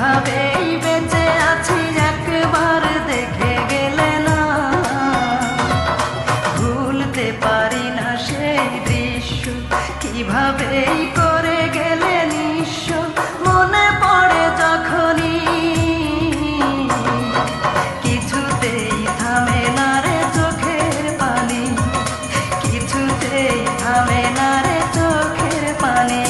কিভাবেই বেঁচে আছি একবার দেখে গেলে না, ভুলতে পারি না সেই দৃশ্য, কিভাবেই করে গেলে নিঃস্ব। মনে পড়ে যখনই কিছুতেই থামে না রে চোখের পানি, কিছুতেই থামে না রে চোখের পানি।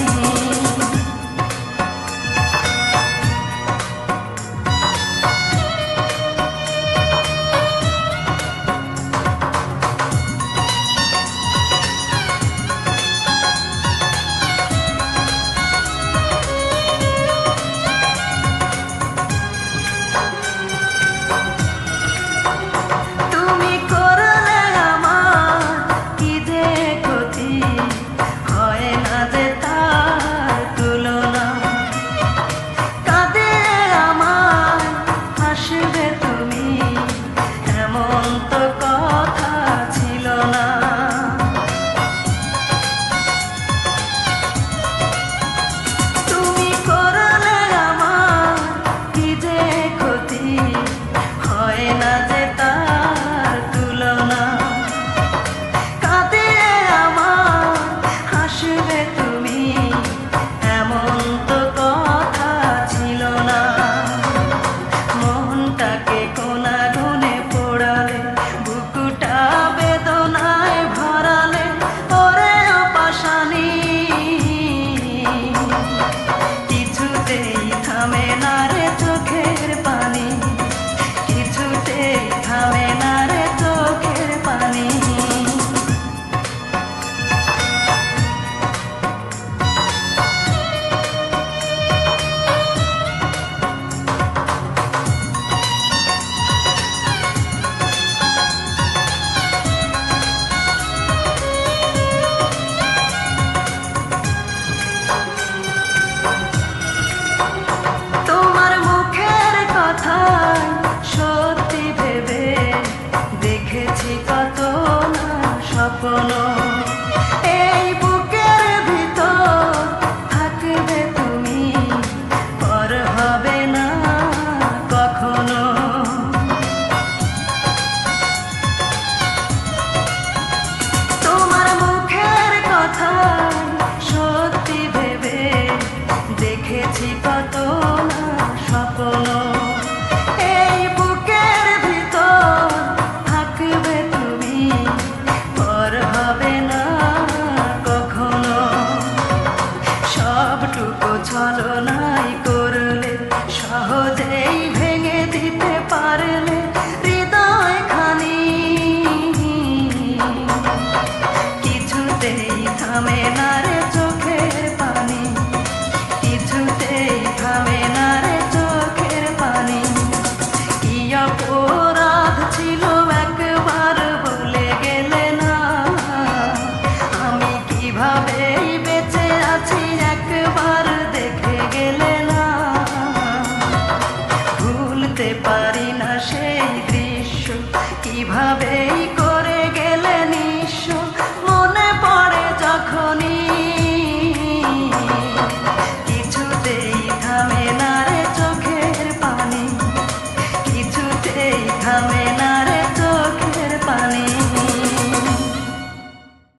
কত না স্বপ্ন এই বুকের ভিতর থাকবে তুমি, পর হবে না কখনো। তোমার মুখের কথা সত্যি ভেবে দেখেছি কত না স্বপ্ন। ছলনাই করলে সহজেই ভেঙে দিতে পারলে হৃদয় খানি, কিছুতেই থামে না রে চোখের পানি, কিছুতেই থামে না রে চোখের পানি। কি অপরাধ ছিল একবার বলে গেলে না, আমি কিভাবেই বেঁচে আছি একবার দেখে গেলে না, ভুলতে পারি না সেই দৃশ্য, কিভাবেই